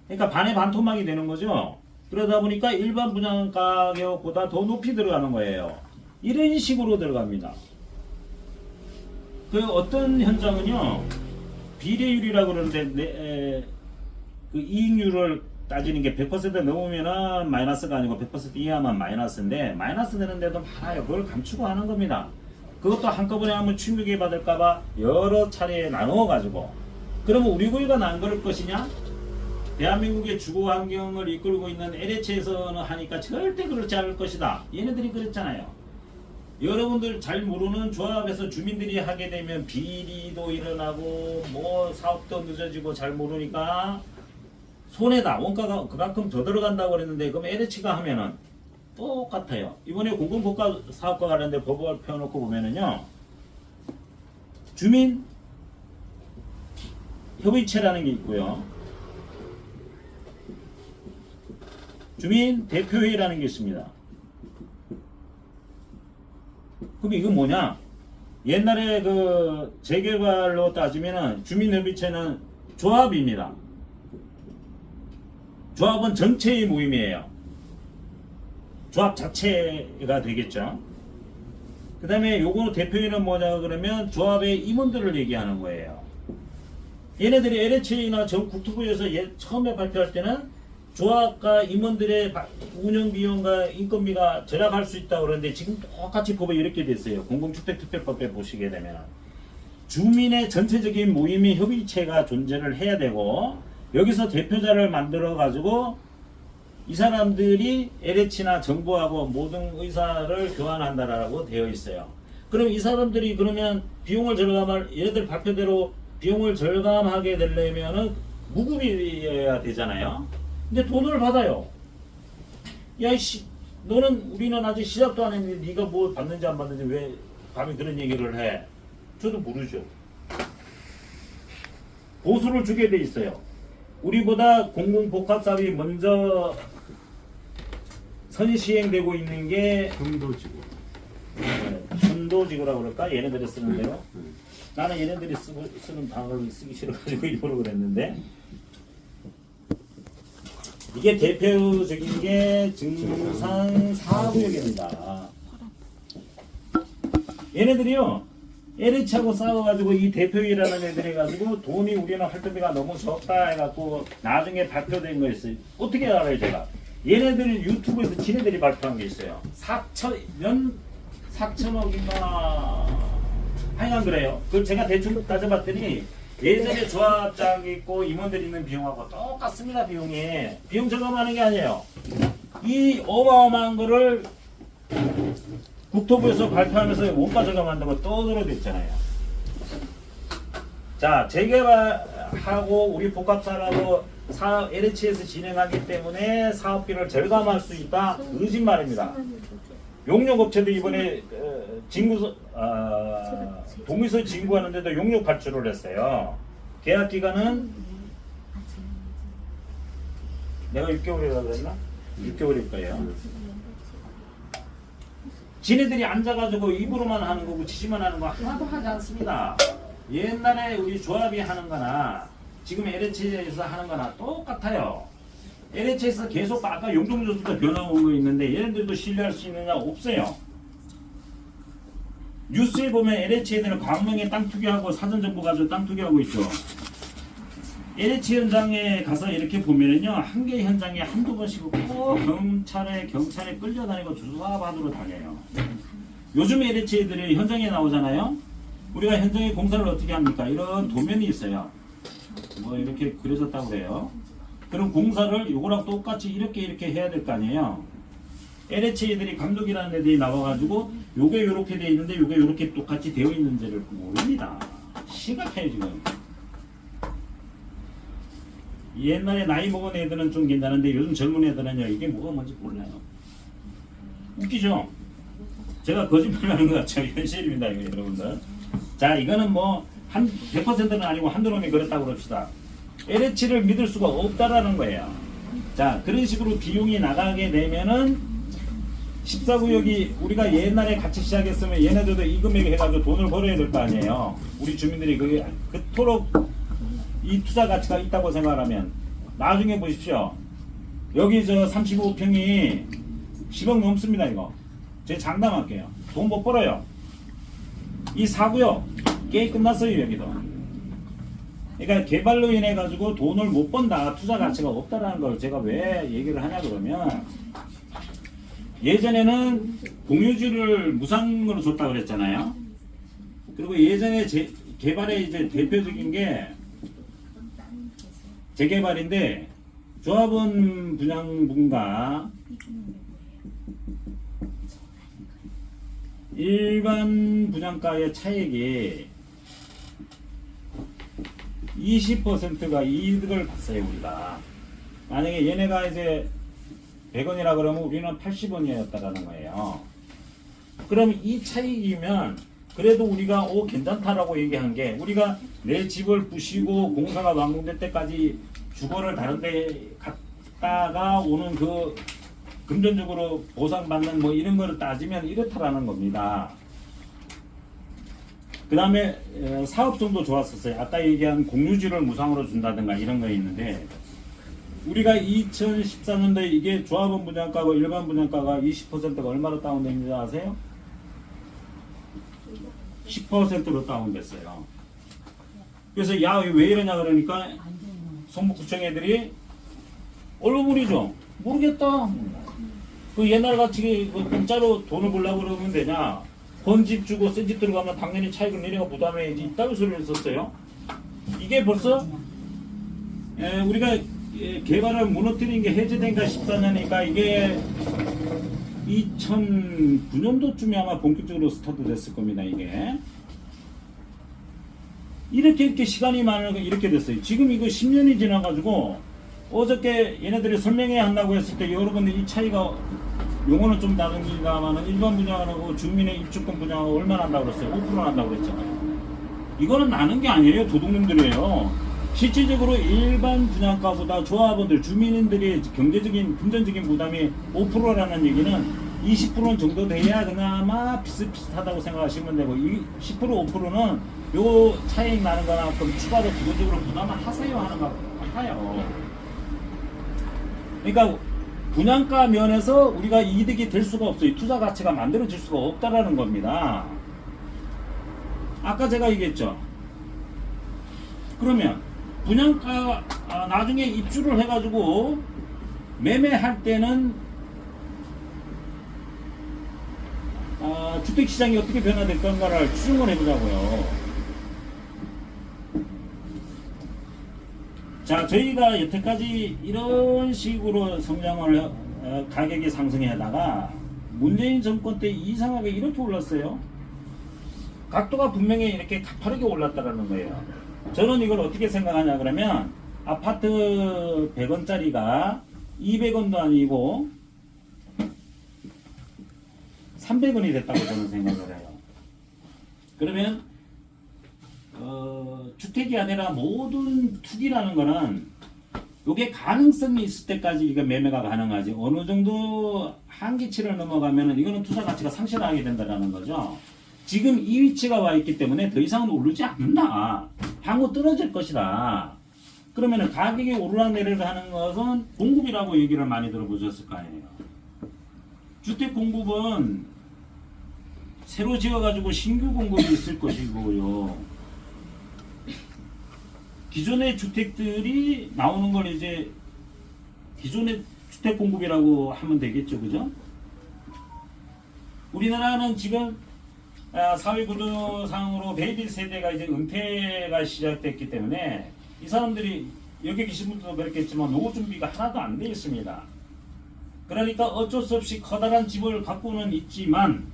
그러니까 반의 반토막이 되는 거죠. 그러다 보니까 일반 분양 가격보다 더 높이 들어가는 거예요. 이런 식으로 들어갑니다. 그 어떤 현장은요. 비례율이라고 그러는데 그 이익률을 따지는 게 100% 넘으면은 마이너스가 아니고 100% 이하만 마이너스인데 마이너스 되는데도 많아요. 그걸 감추고 하는 겁니다. 그것도 한꺼번에 하면 충격이 받을까봐 여러 차례에 나누어 가지고 그러면 우리 구이가 난 걸 것이냐? 대한민국의 주거 환경을 이끌고 있는 LH에서는 하니까 절대 그렇지 않을 것이다. 얘네들이 그랬잖아요. 여러분들 잘 모르는 조합에서 주민들이 하게 되면 비리도 일어나고 뭐 사업도 늦어지고 잘 모르니까 손해다. 원가가 그만큼 더 들어간다고 그랬는데 그럼 LH가 하면은 똑같아요. 이번에 공공국가 사업과 관련된 법을 펴놓고 보면은요. 주민 협의체라는 게 있고요. 주민 대표회의라는 게 있습니다. 그럼 이건 뭐냐? 옛날에 그 재개발로 따지면은 주민협의체는 조합입니다. 조합은 전체의 모임이에요. 조합 자체가 되겠죠. 그 다음에 요거 대표회의는 뭐냐 그러면 조합의 임원들을 얘기하는 거예요. 얘네들이 LH나 전 국토부에서 처음에 발표할 때는 조합과 임원들의 운영 비용과 인건비가 절약할 수 있다고 그러는데 지금 똑같이 법에 이렇게 됐어요. 공공주택특별법에 보시게 되면 주민의 전체적인 모임의 협의체가 존재를 해야 되고 여기서 대표자를 만들어 가지고 이 사람들이 LH나 정부하고 모든 의사를 교환한다라고 되어 있어요. 그럼 이 사람들이 그러면 비용을 절감할 얘네들 발표대로 비용을 절감하게 되려면은 무급이어야 되잖아요. 근데 돈을 받아요. 야이씨, 너는 우리는 아직 시작도 안 했는데 네가 뭐 받는지 안 받는지 왜 감히 그런 얘기를 해? 저도 모르죠. 보수를 주게 돼 있어요. 우리보다 공공복합사업이 먼저 선시행되고 있는 게 금도지구. 천도지구라고 그럴까? 얘네들이 쓰는 대로. 나는 얘네들이 쓰는 단어를 쓰기 싫어가지고 일부러 그랬는데, 이게 대표적인 게 증산 4구역입니다. 얘네들이요, LH하고 싸워가지고 이 대표이라는 애들이 가지고 돈이 우리는 활동비가 너무 적다 해갖고 나중에 발표된 거 있어요. 어떻게 알아요, 제가? 얘네들 유튜브에서 지네들이 발표한 게 있어요. 4천억인가 하여간 그래요. 그걸 제가 대충 따져봤더니 예전에 조합장 있고 임원들 있는 비용하고 똑같습니다. 비용 저감하는 게 아니에요. 이 어마어마한 거를 국토부에서 발표하면서 원가 저감한다고 떠들어댔잖아요. 자, 재개발하고 우리 복합사라고 사업 LH에서 진행하기 때문에 사업비를 절감할 수 있다. 거짓말입니다. 용역업체도 이번에 동의서 진구하는데도 용역 발주를 했어요. 계약 기간은 내가 6개월이라고 그랬나? 6개월일 거예요. 지네들이 앉아가지고 입으로만 하는 거고 지시만 하는 거 하나도 하지 않습니다. 옛날에 우리 조합이 하는 거나 지금 LH에서 하는 거나 똑같아요. LH에서 계속 아까 용동조수도 변화 온 거 있는데 얘네들도 신뢰할 수 있느냐? 없어요. 뉴스에 보면 LH 애들은 광명에 땅 투기하고 사전 정보 가지고 땅 투기하고 있죠. LH 현장에 가서 이렇게 보면은요, 한 개 현장에 한두 번씩 꼭 경찰에 끌려다니고 조사받으러 다녀요. 요즘 LH 애들이 현장에 나오잖아요. 우리가 현장에 공사를 어떻게 합니까? 이런 도면이 있어요. 뭐 이렇게 그려졌다고 그래요. 그럼 공사를 요거랑 똑같이 이렇게 해야 될 거 아니에요. LH 애들이 감독이라는 애들이 나와가지고 요게 요렇게 돼 있는데 요게 요렇게 똑같이 되어 있는지를 모릅니다. 심각해요 지금. 옛날에 나이 먹은 애들은 좀 괜찮은데 요즘 젊은 애들은요, 이게 뭐가 뭔지 몰라요. 웃기죠? 제가 거짓말하는 것 같죠? 현실입니다 이거 여러분들. 자, 이거는 뭐 한 100%는 아니고 한두 놈이 그랬다고 그럽시다. LH를 믿을 수가 없다라는 거예요. 자, 그런 식으로 비용이 나가게 되면은 14구역이 우리가 옛날에 같이 시작했으면 얘네들도 이 금액 해가지고 돈을 벌어야 될 거 아니에요. 우리 주민들이 그토록 이 투자 가치가 있다고 생각하면 나중에 보십시오. 여기 저 35평이 10억 넘습니다 이거. 제가 장담할게요. 돈 못 벌어요. 이 4구역 게임 끝났어요 여기도. 그러니까 개발로 인해 가지고 돈을 못 번다, 투자 가치가 없다라는 걸 제가 왜 얘기를 하냐 그러면, 예전에는 공유지를 무상으로 줬다 그랬잖아요. 그리고 예전에 개발의 이제 대표적인 게 재개발인데, 조합원 분양분과 일반 분양가의 차익이 20%가 이득을 봤어요 우리가. 만약에 얘네가 이제 100원이라 그러면 우리는 80원이었다라는 거예요. 그럼 이 차익이면 그래도 우리가 괜찮다라고 얘기한 게, 우리가 내 집을 부시고 공사가 완공될 때까지 주거를 다른 데 갔다가 오는 그 금전적으로 보상받는 뭐 이런 거를 따지면 이렇다라는 겁니다. 그 다음에 사업성도 좋았었어요. 아까 얘기한 공유지를 무상으로 준다든가 이런 거 있는데, 우리가 2014년도에 이게 조합원 분양가고 일반 분양가가 20%가 얼마로 다운됐는지 아세요? 10%로 다운됐어요. 그래서 야 왜 이러냐 그러니까 성북구청 애들이 얼굴이죠. 모르겠다. 그 옛날같이 공짜로 돈을 벌려고 그러면 되냐. 헌집 주고 센 집 들어가면 당연히 차익을 내려가 부담해야지. 이따위 소리를 썼어요. 이게 벌써 우리가 개발을 무너뜨린 게 해제된가 14년이니까 이게 2009년도쯤에 아마 본격적으로 스타트 됐을 겁니다. 이게 이렇게 시간이 많으니까 이렇게 됐어요. 지금 이거 10년이 지나가지고 어저께 얘네들이 설명회 한다고 했을 때 여러분들 이 차이가 용어는 좀 다릅니다만은 일반 분양하고 주민의 입주권 분양하고 얼마나 한다고 그랬어요? 5% 난다고 그랬잖아요. 이거는 나는 게 아니에요. 도둑놈들이에요. 실질적으로 일반 분양가보다 조합원들, 주민들이 경제적인, 금전적인 부담이 5%라는 얘기는 20% 정도 돼야 그나마 비슷비슷하다고 생각하시면 되고, 이 10%, 5%는 요 차익 나는 거나 좀 추가로 기본적으로 부담을 하세요 하는 것 같아요. 그러니까 분양가 면에서 우리가 이득이 될 수가 없어요. 투자 가치가 만들어질 수가 없다라는 겁니다. 아까 제가 얘기했죠. 그러면 분양가 나중에 입주를 해가지고 매매할 때는 주택시장이 어떻게 변화될 건가를 추정을 해보자고요. 자, 저희가 여태까지 이런 식으로 성장을 가격이 상승하다가 문재인 정권 때 이상하게 이렇게 올랐어요. 각도가 분명히 이렇게 가파르게 올랐다라는 거예요. 저는 이걸 어떻게 생각하냐 그러면 아파트 100원짜리가 200원도 아니고 300원이 됐다고 저는 생각을 해요. 그러면 주택이 아니라 모든 투기라는 거는 이게 가능성이 있을 때까지 이거 매매가 가능하지, 어느 정도 한계치를 넘어가면은 이거는 투자 가치가 상실하게 된다라는 거죠. 지금 이 위치가 와 있기 때문에 더 이상은 오르지 않는다. 향후 떨어질 것이다. 그러면은 가격이 오르락내리락 하는 것은 공급이라고 얘기를 많이 들어보셨을 거 아니에요. 주택 공급은 새로 지어가지고 신규 공급이 있을 것이고요. 기존의 주택들이 나오는 건 이제 기존의 주택 공급이라고 하면 되겠죠, 그죠? 우리나라는 지금 사회 구조상으로 베이비 세대가 이제 은퇴가 시작됐기 때문에 이 사람들이 여기 계신 분들도 그렇겠지만 노후 준비가 하나도 안 되어 있습니다. 그러니까 어쩔 수 없이 커다란 집을 갖고는 있지만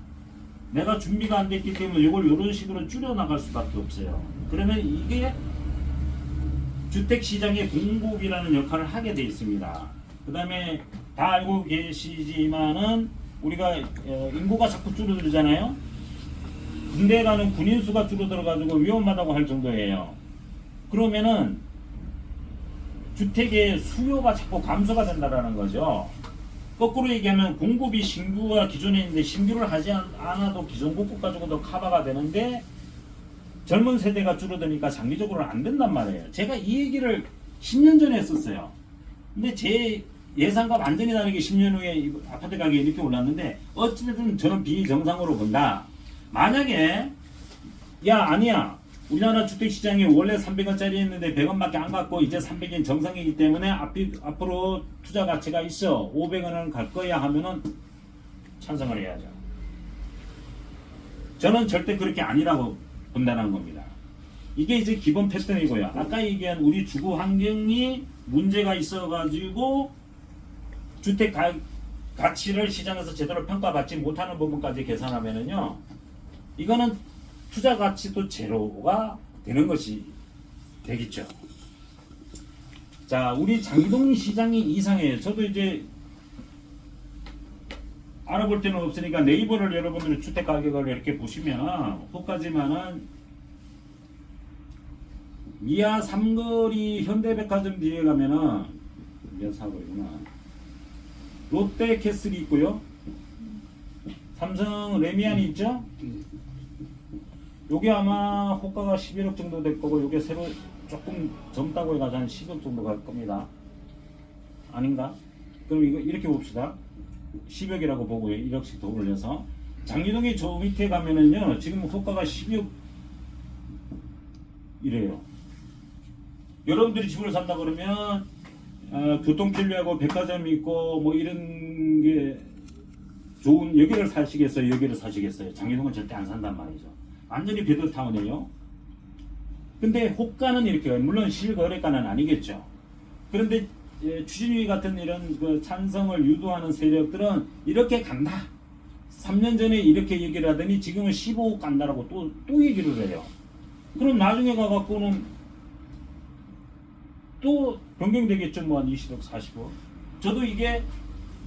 내가 준비가 안 됐기 때문에 이걸 이런 식으로 줄여 나갈 수밖에 없어요. 그러면 이게 주택시장의 공급이라는 역할을 하게 되어 있습니다. 그 다음에 다 알고 계시지만은 우리가 인구가 자꾸 줄어들잖아요. 군대 가는 군인 수가 줄어들어가지고 위험하다고 할 정도예요. 그러면은 주택의 수요가 자꾸 감소가 된다라는 거죠. 거꾸로 얘기하면 공급이 신규가 기존에 있는데 신규를 하지 않아도 기존 공급 가지고도 커버가 되는데 젊은 세대가 줄어드니까 장기적으로 안 된단 말이에요. 제가 이 얘기를 10년 전에 했었어요. 근데 제 예상과 완전히 다르게 10년 후에 아파트 가격이 이렇게 올랐는데 어찌됐든 저는 비정상으로 본다. 만약에 아니야, 우리나라 주택시장이 원래 300원짜리였는데 100원밖에 안 갖고 이제 300원 정상이기 때문에 앞으로 투자 가치가 있어 500원은 갈 거야 하면은 찬성을 해야죠. 저는 절대 그렇게 아니라고 본다는 겁니다. 이게 이제 기본 패턴이고요. 아까 얘기한 우리 주거 환경이 문제가 있어가지고 주택 가치를 시장에서 제대로 평가받지 못하는 부분까지 계산하면은요, 이거는 투자 가치도 제로가 되는 것이 되겠죠. 자, 우리 장기동 시장이 이상해요. 저도 이제 알아볼 때는 없으니까 네이버를 여러분들이 주택 가격을 이렇게 보시면 혹하지만은 미아 삼거리 현대백화점 뒤에 가면은 미아 사거리구나. 롯데캐슬이 있고요. 삼성 레미안이 있죠. 요게 아마 호가가 11억 정도 될 거고, 요게 새로 조금 젊다고 해가지고 한 10억 정도 갈 겁니다. 아닌가? 그럼 이거 이렇게 봅시다. 10억이라고 보고요. 1억씩 더 올려서. 장기동이 저 밑에 가면은요, 지금 호가가 12억 이래요. 여러분들이 집을 산다 그러면 교통 편리하고 백화점이 있고 뭐 이런 게 좋은 여기를 사시겠어요? 여기를 사시겠어요? 장기동은 절대 안 산단 말이죠. 완전히 베드타운이에요. 근데 호가는 이렇게, 물론 실거래가는 아니겠죠. 그런데 추진위 같은 이런 그 찬성을 유도하는 세력들은 이렇게 간다. 3년 전에 이렇게 얘기를 하더니 지금은 15억 간다라고 또 얘기를 해요. 그럼 나중에 가갖고는 또 변경되겠죠. 뭐 한 20억, 40억. 저도 이게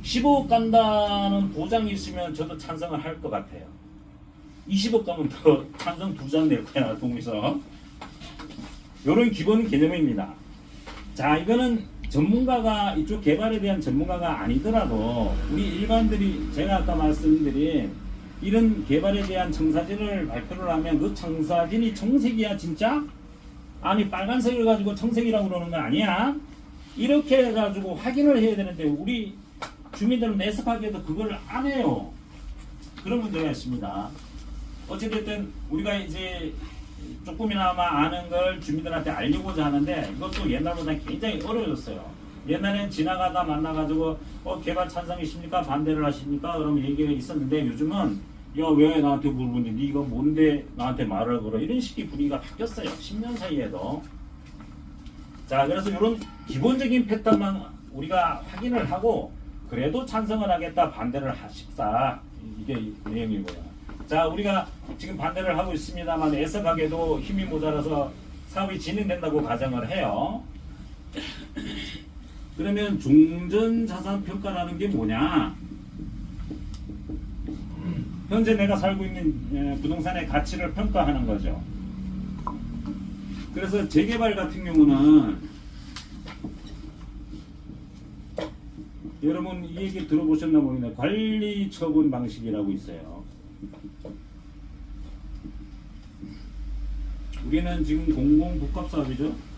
15억 간다는 보장이 있으면 저도 찬성을 할 것 같아요. 20억 가면 더 찬성 2장 낼 거야, 동의서. 요런 기본 개념입니다. 자, 이거는 전문가가, 이쪽 개발에 대한 전문가가 아니더라도 우리 일반들이, 제가 아까 말씀드린 이런 개발에 대한 청사진을 발표를 하면 그 청사진이 청색이야 진짜? 아니 빨간색을 가지고 청색이라고 그러는 거 아니야? 이렇게 해가지고 확인을 해야 되는데 우리 주민들은 매섭하게도 그걸 안 해요. 그런 문제가 있습니다. 어찌됐든 우리가 이제 조금이나마 아는 걸 주민들한테 알리고자 하는데 이것도 옛날보다 굉장히 어려워졌어요. 옛날엔 지나가다 만나가지고 개발 찬성이십니까? 반대를 하십니까? 그러면 얘기가 있었는데 요즘은 야, 왜 나한테 물어보는데 네가 뭔데 나한테 말을 걸어? 이런 식의 분위기가 바뀌었어요. 10년 사이에도. 자, 그래서 이런 기본적인 패턴만 우리가 확인을 하고 그래도 찬성을 하겠다, 반대를 하십사. 이게 내용이고요. 자, 우리가 지금 반대를 하고 있습니다만 애석하게도 힘이 모자라서 사업이 진행된다고 가정을 해요. 그러면 종전자산평가라는 게 뭐냐? 현재 내가 살고 있는 부동산의 가치를 평가하는 거죠. 그래서 재개발 같은 경우는 여러분 이 얘기 들어보셨나 모르겠는데 관리 처분 방식이라고 있어요. 우리는 지금 공공복합사업이죠.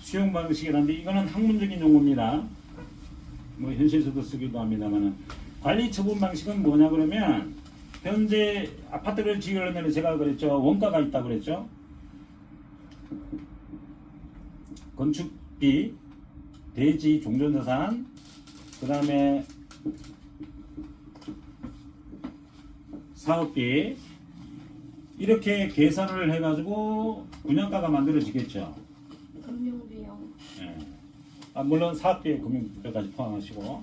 수용 방식이라는데 이거는 학문적인 용어입니다. 뭐 현실에서도 쓰기도 합니다만은 관리 처분 방식은 뭐냐 그러면 현재 아파트를 지으려면 제가 그랬죠. 원가가 있다고 그랬죠. 건축비, 대지, 종전자산, 그 다음에 사업비 이렇게 계산을 해가지고 분양가가 만들어지겠죠. 금융비용. 예. 물론 사업비, 금융비까지 포함하시고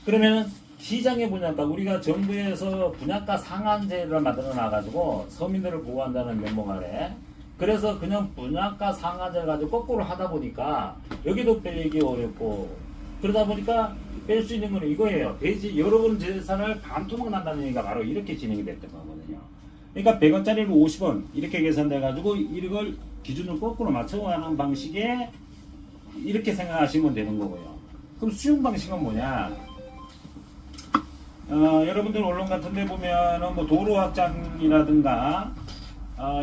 그러면 시장의 분양가 우리가 정부에서 분양가 상한제를 만들어 놔가지고 서민들을 보호한다는 명목 아래 그래서 그냥 분양가 상한제를 가지고 거꾸로 하다 보니까 여기도 빼기 어렵고 그러다 보니까 뺄 수 있는 건 이거예요. 대지 여러분 재산을 반토막 난다는 얘기가 바로 이렇게 진행이 됐던 거거든요. 그러니까 100원짜리를 50원 이렇게 계산돼 가지고 이걸 기준을 거꾸로 맞춰가는 방식에 이렇게 생각하시면 되는 거고요. 그럼 수용 방식은 뭐냐? 여러분들 언론 같은 데 보면은 뭐 도로 확장이라든가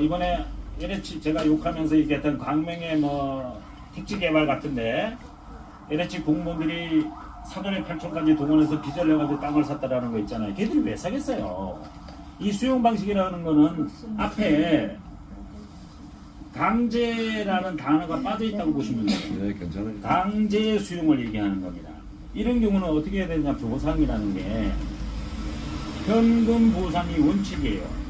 이번에 LH 제가 욕하면서 얘기했던 광명의 뭐 택지 개발 같은데 LH 공무원들이 사돈의 8촌까지 동원해서 빚을 내가지고 땅을 샀다라는 거 있잖아요. 걔들이 왜 사겠어요? 이 수용 방식이라는 거는 앞에 강제라는 단어가 빠져 있다고 보시면 돼요. 네, 괜찮아요. 강제 수용을 얘기하는 겁니다. 이런 경우는 어떻게 해야 되냐? 보상이라는 게 현금 보상이 원칙이에요.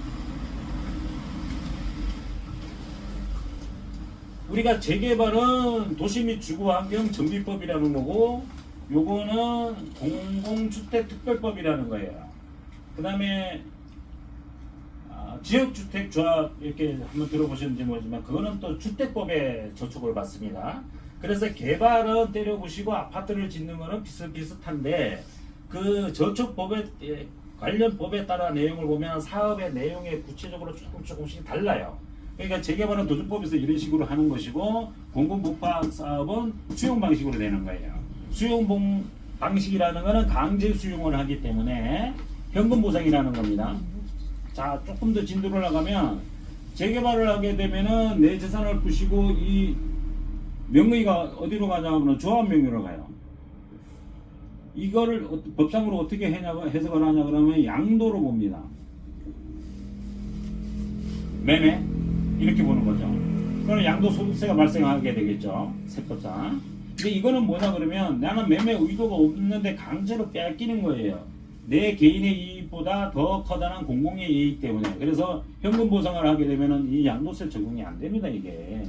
우리가 재개발은 도시 및 주거환경 정비법이라는 거고 요거는 공공주택특별법이라는 거예요. 그 다음에 지역주택조합 이렇게 한번 들어보셨는지 모르지만 그거는 또 주택법에 저촉을 받습니다. 그래서 개발은 때려부시고 아파트를 짓는 거는 비슷비슷한데 그 저촉법에 관련 법에 따라 내용을 보면 사업의 내용에 구체적으로 조금씩 달라요. 그러니까 재개발은 도정법에서 이런 식으로 하는 것이고 공공복합 사업은 수용 방식으로 되는 거예요. 수용 방식이라는 거는 강제 수용을 하기 때문에 현금 보상이라는 겁니다. 자, 조금 더 진도를 나가면 재개발을 하게 되면은 내 재산을 부시고 이 명의가 어디로 가냐면 조합 명의로 가요. 이거를 법상으로 어떻게 해석을 하냐 그러면 양도로 봅니다. 매매 이렇게 보는 거죠. 그러면 양도소득세가 발생하게 되겠죠. 세법상. 근데 이거는 뭐냐 그러면 나는 매매 의도가 없는데 강제로 빼앗기는 거예요. 내 개인의 이익보다 더 커다란 공공의 이익 때문에. 그래서 현금 보상을 하게 되면은 이 양도세 적용이 안 됩니다, 이게.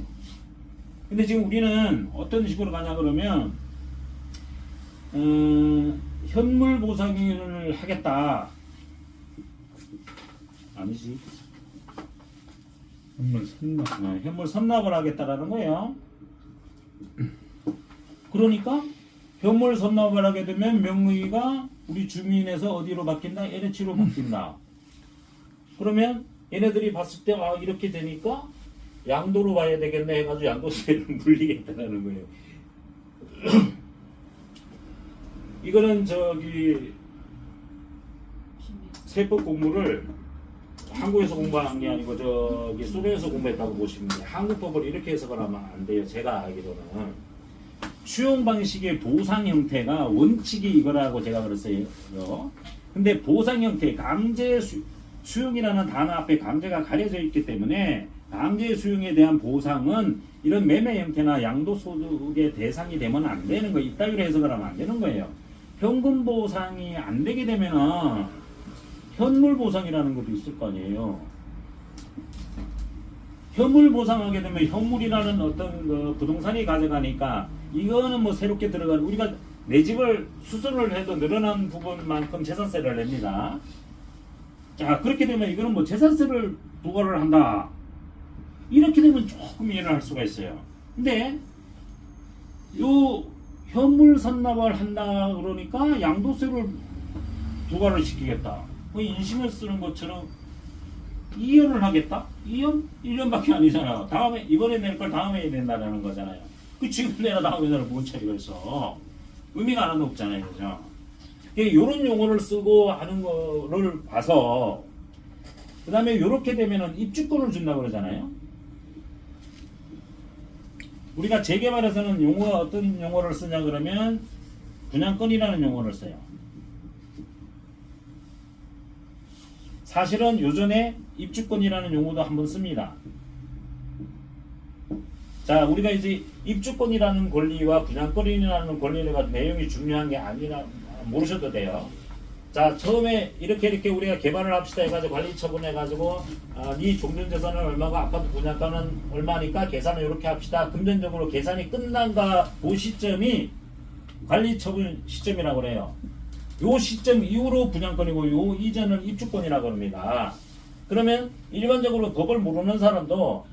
근데 지금 우리는 어떤 식으로 가냐 그러면 현물 보상을 하겠다. 아니지. 한번 선나. 현물 선납을 하겠다라는 거예요. 그러니까 현물 선납을 하게 되면 명의가 우리 주민에서 어디로 바뀐다? LH로 바뀐다. 그러면 얘네들이 봤을 때 아 이렇게 되니까 양도로 봐야 되겠네 해가지고 양도세를 물리겠다는 거예요. 이거는 저기 세법 공부를 한국에서 공부한 게 아니고 저기 소련에서 공부했다고 보시면 돼요. 한국법을 이렇게 해석을 하면 안 돼요. 제가 알기로는 수용 방식의 보상 형태가 원칙이 이거라고 제가 그랬어요. 근데 보상 형태 강제 수용이라는 단어 앞에 강제가 가려져 있기 때문에 강제 수용에 대한 보상은 이런 매매 형태나 양도소득의 대상이 되면 안 되는 거예요. 이따위로 해석을 하면 안 되는 거예요. 현금 보상이 안 되게 되면은 현물 보상이라는 것도 있을 거 아니에요. 현물 보상하게 되면 현물이라는 어떤 그 부동산이 가져가니까 이거는 뭐 새롭게 들어가는 우리가 내 집을 수선을 해도 늘어난 부분만큼 재산세를 냅니다. 자 그렇게 되면 이거는 뭐 재산세를 부과를 한다. 이렇게 되면 조금 이해를 할 수가 있어요. 근데 요 현물 선납을 한다 그러니까 양도세를 부과를 시키겠다. 뭐 인심을 쓰는 것처럼 2년을 하겠다? 2년? 1년밖에 아니잖아. 다음에 이번에 낼 걸 다음에 낸다는 거잖아요. 그 지금 내나 다음에 내나 뭔 차이가 있어. 의미가 하나도 없잖아요. 그죠? 이런 용어를 쓰고 하는 거를 봐서 그 다음에 이렇게 되면은 입주권을 준다고 그러잖아요. 우리가 재개발에서는 용어가 어떤 용어를 쓰냐 그러면 분양권이라는 용어를 써요. 사실은 요전에 입주권이라는 용어도 한번 씁니다. 자, 우리가 이제 입주권이라는 권리와 분양권이라는 권리를 가지고 내용이 중요한 게 아니라 모르셔도 돼요. 자, 처음에 이렇게 우리가 개발을 합시다 해가지고 관리 처분해가지고 네 종전재산은 얼마고 아파트 분양가는 얼마니까 계산을 이렇게 합시다. 금전적으로 계산이 끝난가 그 시점이 관리 처분 시점이라고 그래요. 요 시점 이후로 분양권이고 요 이전은 입주권이라고 합니다. 그러면 일반적으로 법을 모르는 사람도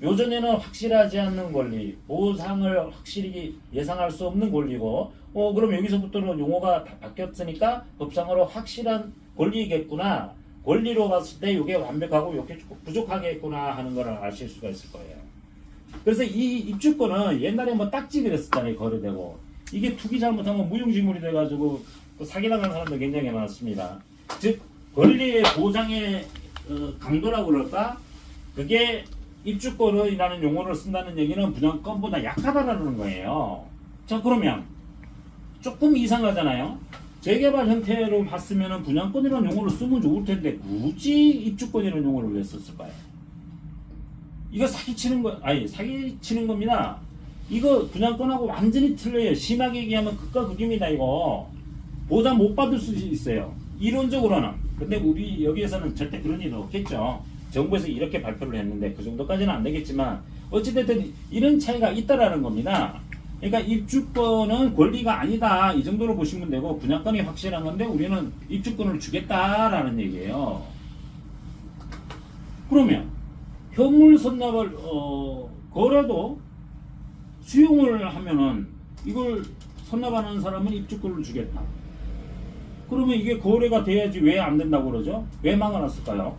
요전에는 확실하지 않는 권리, 보상을 확실히 예상할 수 없는 권리고 그럼 여기서부터는 용어가 다 바뀌었으니까 법상으로 확실한 권리겠구나. 권리로 봤을 때 이게 완벽하고 이게 부족하겠구나 하는 걸 아실 수가 있을 거예요. 그래서 이 입주권은 옛날에 뭐 딱지 그랬었잖아요. 거래되고. 이게 투기 잘못하면 무용지물이 돼가지고 사기당한 사람들 굉장히 많았습니다. 즉 권리의 보장의 강도라고 그럴까? 그게 입주권이라는 용어를 쓴다는 얘기는 분양권보다 약하다라는 거예요. 자 그러면 조금 이상하잖아요. 재개발 형태로 봤으면 분양권이라는 용어를 쓰면 좋을 텐데 굳이 입주권이라는 용어를 왜 썼을까요? 이거 사기치는 겁니다. 이거 분양권하고 완전히 틀려요. 심하게 얘기하면 극과 극입니다. 이거 보장 못 받을 수 있어요. 이론적으로는. 근데 우리 여기에서는 절대 그런 일은 없겠죠. 정부에서 이렇게 발표를 했는데 그 정도까지는 안 되겠지만 어찌됐든 이런 차이가 있다라는 겁니다. 그러니까 입주권은 권리가 아니다 이 정도로 보시면 되고 분양권이 확실한 건데 우리는 입주권을 주겠다라는 얘기예요. 그러면 현물 선납을 거래도 수용을 하면은 이걸 선납하는 사람은 입주권을 주겠다. 그러면 이게 거래가 돼야지 왜 안 된다고 그러죠? 왜 막아놨을까요?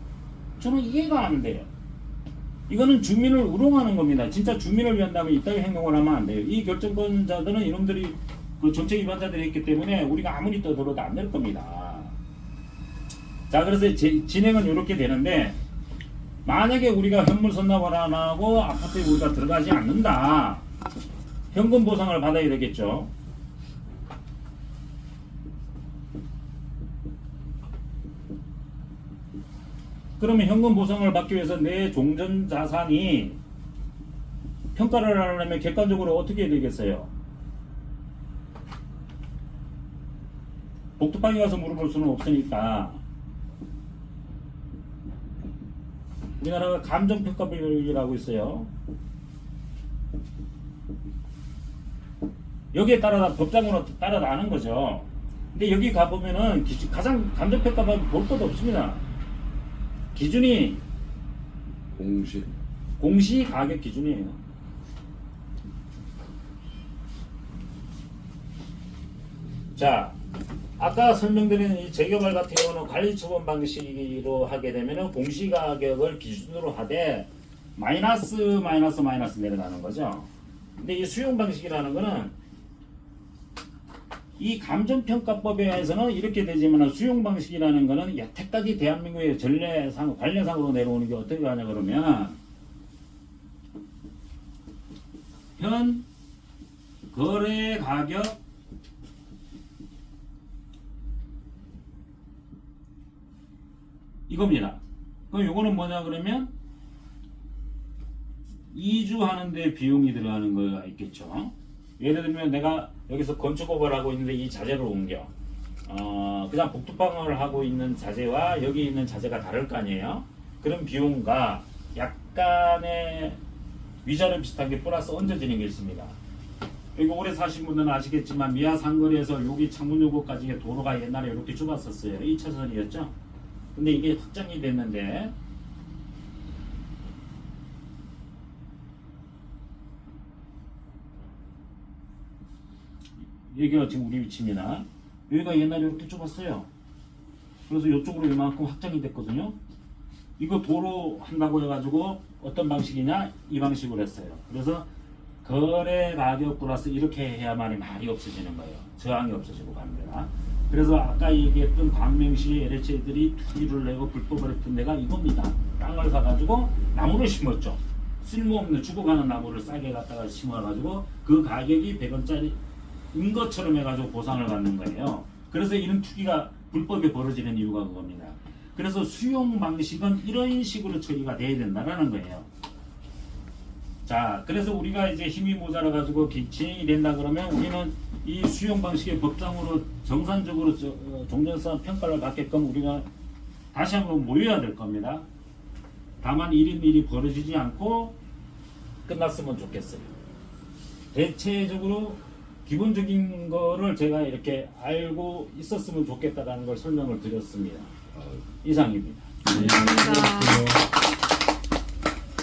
저는 이해가 안 돼요. 이거는 주민을 우롱하는 겁니다. 진짜 주민을 위한다면 이따위 행동을 하면 안 돼요. 이 결정권자들은 이놈들이 그 정책 위반자들이 있기 때문에 우리가 아무리 떠들어도 안 될 겁니다. 자, 그래서 진행은 이렇게 되는데 만약에 우리가 현물 선납을 안 하고 아파트에 우리가 들어가지 않는다. 현금 보상을 받아야 되겠죠. 그러면 현금 보상을 받기 위해서 내 종전 자산이 평가를 하려면 객관적으로 어떻게 해야 되겠어요? 복도방에 가서 물어볼 수는 없으니까 우리나라가 감정평가비율이라고 있어요. 여기에 따라 법장으로 따라 나는 거죠. 근데 여기 가보면은 가장 감정평가만 볼 것도 없습니다. 기준이 공시 가격 기준이에요. 자, 아까 설명드린 이 재개발 같은 경우는 관리처분 방식으로 하게 되면은 공시가격을 기준으로 하되 마이너스 내려가는 거죠. 근데 이 수용 방식이라는 거는 이 감정평가법에 의해서는 이렇게 되지만 수용 방식이라는 거는 여태까지 대한민국의 전례상 관례상으로 내려오는 게 어떻게 하냐 그러면 현 거래 가격 이겁니다. 그럼 요거는 뭐냐 그러면 이주하는데 비용이 들어가는 거가 있겠죠. 예를 들면 내가 여기서 건축업을 하고 있는데 이 자재를 옮겨 그냥 복두방을 하고 있는 자재와 여기 있는 자재가 다를 거 아니에요. 그런 비용과 약간의 위자료 비슷한 게 플러스 얹어지는 게 있습니다. 여기 오래 사신 분들은 아시겠지만 미아 상거리에서 여기 창문요구까지의 도로가 옛날에 이렇게 좁았었어요. 2차선이었죠. 근데 이게 확장이 됐는데 여기가 지금 우리 위치입니다. 여기가 옛날에 이렇게 좁았어요. 그래서 이쪽으로 이만큼 확장이 됐거든요. 이거 도로 한다고 해가지고 어떤 방식이냐? 이 방식으로 했어요. 그래서 거래 가격 플러스 이렇게 해야만이 말이 없어지는 거예요. 저항이 없어지고 갑니다. 그래서 아까 얘기했던 광명시 LH들이 투기를 내고 불법을 했던 데가 이겁니다. 땅을 사가지고 나무를 심었죠. 쓸모없는 죽어가는 나무를 싸게 갖다가 심어가지고 그 가격이 100원짜리인 것처럼 해가지고 보상을 받는 거예요. 그래서 이런 투기가 불법에 벌어지는 이유가 그겁니다. 그래서 수용 방식은 이런 식으로 처리가 돼야 된다는 거예요. 자, 그래서 우리가 이제 힘이 모자라 가지고 진행이 된다 그러면 우리는 이 수용 방식의 법정으로 정상적으로 종전선 평가를 받게끔 우리가 다시 한번 모여야 될 겁니다. 다만 이런 일이 벌어지지 않고 끝났으면 좋겠어요. 대체적으로 기본적인 거를 제가 이렇게 알고 있었으면 좋겠다라는 걸 설명을 드렸습니다. 이상입니다. 감사합니다.